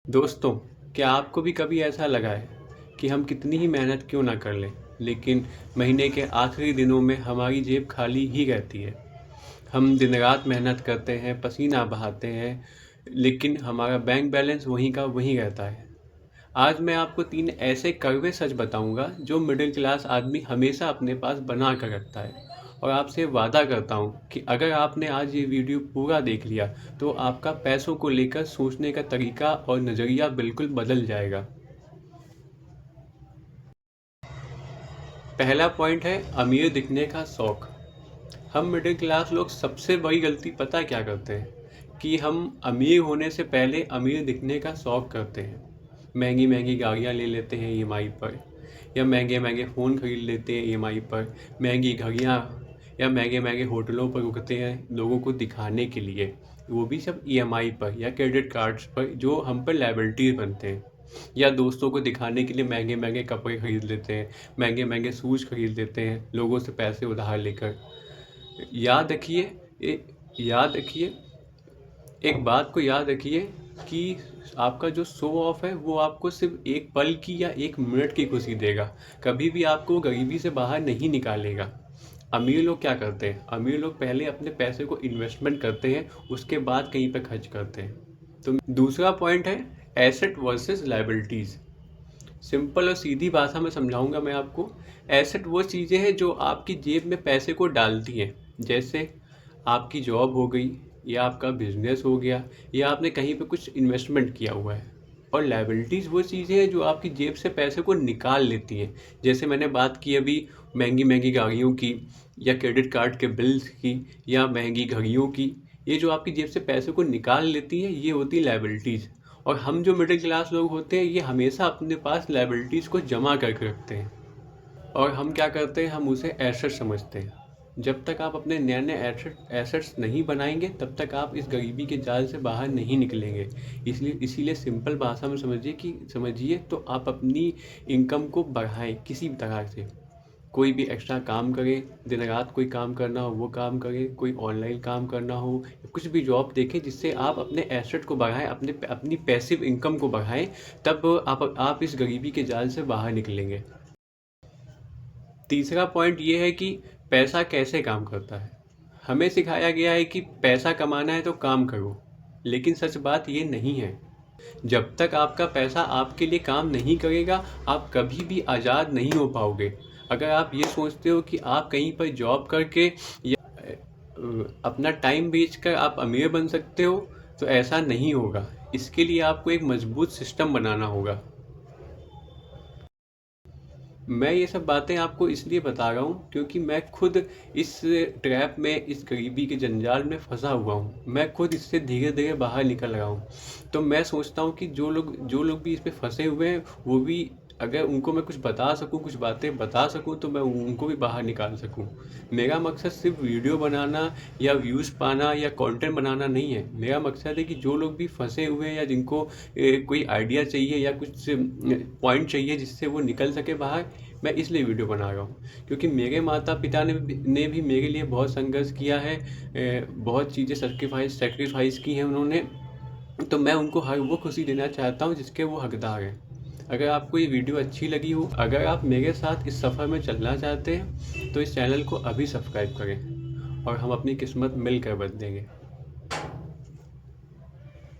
दोस्तों, क्या आपको भी कभी ऐसा लगा है कि हम कितनी ही मेहनत क्यों ना कर लें, लेकिन महीने के आखिरी दिनों में हमारी जेब खाली ही रहती है। हम दिन रात मेहनत करते हैं, पसीना बहाते हैं, लेकिन हमारा बैंक बैलेंस वहीं का वहीं रहता है। आज मैं आपको 3 ऐसे कड़वे सच बताऊंगा जो मिडिल क्लास आदमी हमेशा अपने पास बना कर रखता है। और आपसे वादा करता हूँ कि अगर आपने आज ये वीडियो पूरा देख लिया तो आपका पैसों को लेकर सोचने का तरीका और नज़रिया बिल्कुल बदल जाएगा। पहला पॉइंट है अमीर दिखने का शौक। हम मिडिल क्लास लोग सबसे बड़ी गलती पता क्या करते हैं कि हम अमीर होने से पहले अमीर दिखने का शौक करते हैं। महंगी महंगी गाड़ियाँ ले लेते हैं ईएमआई पर, या महंगे महंगे फ़ोन खरीद लेते हैं ईएमआई पर, महंगी घड़ियाँ, या महंगे महंगे होटलों पर रुकते हैं लोगों को दिखाने के लिए, वो भी सब ईएमआई पर या क्रेडिट कार्ड्स पर जो हम पर लायबिलिटीज बनते हैं। या दोस्तों को दिखाने के लिए महंगे महंगे कपड़े खरीद लेते हैं, महंगे महंगे शूज़ खरीद लेते हैं लोगों से पैसे उधार लेकर। याद रखिए, याद रखिए, एक बात को याद रखिए कि आपका जो शो ऑफ है वो आपको सिर्फ एक पल की या एक मिनट की खुशी देगा, कभी भी आपको गरीबी से बाहर नहीं निकालेगा। अमीर लोग क्या करते हैं? अमीर लोग पहले अपने पैसे को इन्वेस्टमेंट करते हैं, उसके बाद कहीं पर खर्च करते हैं। तो दूसरा पॉइंट है एसेट वर्सेस लायबिलिटीज़। सिंपल और सीधी भाषा में समझाऊंगा मैं आपको। एसेट वो चीज़ें हैं जो आपकी जेब में पैसे को डालती हैं, जैसे आपकी जॉब हो गई, या आपका बिजनेस हो गया, या आपने कहीं पे कुछ इन्वेस्टमेंट किया हुआ है। और लायबिलिटीज़ वो चीज़ें हैं जो आपकी जेब से पैसे को निकाल लेती हैं, जैसे मैंने बात की अभी महंगी महंगी गाड़ियों की, या क्रेडिट कार्ड के बिल्स की, या महंगी घड़ियों की। ये जो आपकी जेब से पैसे को निकाल लेती हैं ये होती लायबिलिटीज़। और हम जो मिडिल क्लास लोग होते हैं ये हमेशा अपने पास लायबिलिटीज़ को जमा करके रखते हैं, और हम क्या करते हैं, हम उसे एसेट समझते हैं। जब तक आप अपने नए नए एसेट्स नहीं बनाएंगे तब तक आप इस गरीबी के जाल से बाहर नहीं निकलेंगे। इसीलिए सिंपल भाषा में समझिए तो आप अपनी इनकम को बढ़ाएं किसी भी तरह से। कोई भी एक्स्ट्रा काम करें, दिन रात कोई काम करना हो वो काम करें, कोई ऑनलाइन काम करना हो, कुछ भी जॉब देखें जिससे आप अपने एसेट को बढ़ाएं, अपनी पैसिव इनकम को बढ़ाएं। तब आप इस गरीबी के जाल से बाहर निकलेंगे। तीसरा पॉइंट ये है कि पैसा कैसे काम करता है। हमें सिखाया गया है कि पैसा कमाना है तो काम करो, लेकिन सच बात ये नहीं है। जब तक आपका पैसा आपके लिए काम नहीं करेगा आप कभी भी आज़ाद नहीं हो पाओगे। अगर आप ये सोचते हो कि आप कहीं पर जॉब करके या अपना टाइम बेचकर आप अमीर बन सकते हो, तो ऐसा नहीं होगा। इसके लिए आपको एक मजबूत सिस्टम बनाना होगा। मैं ये सब बातें आपको इसलिए बता रहा हूँ क्योंकि मैं खुद इस ट्रैप में, इस गरीबी के जंजाल में फंसा हुआ हूँ। मैं खुद इससे धीरे धीरे बाहर निकल रहा हूँ। तो मैं सोचता हूँ कि जो लोग भी इस पे फंसे हुए हैं वो भी, अगर उनको मैं कुछ बता सकूँ, कुछ बातें बता सकूँ, तो मैं उनको भी बाहर निकाल सकूँ। मेरा मकसद सिर्फ वीडियो बनाना या व्यूज़ पाना या कंटेंट बनाना नहीं है। मेरा मकसद है कि जो लोग भी फंसे हुए हैं या जिनको कोई आइडिया चाहिए या कुछ पॉइंट चाहिए जिससे वो निकल सके बाहर, मैं इसलिए वीडियो बना रहा हूँ। क्योंकि मेरे माता पिता ने भी मेरे लिए बहुत संघर्ष किया है, बहुत चीज़ें सेक्रीफाइस की हैं उन्होंने। तो मैं उनको हर वो खुशी देना चाहता हूँ जिसके वो हकदार हैं। अगर आपको ये वीडियो अच्छी लगी हो, अगर आप मेरे साथ इस सफ़र में चलना चाहते हैं, तो इस चैनल को अभी सब्सक्राइब करें और हम अपनी किस्मत मिलकर बदलेंगे।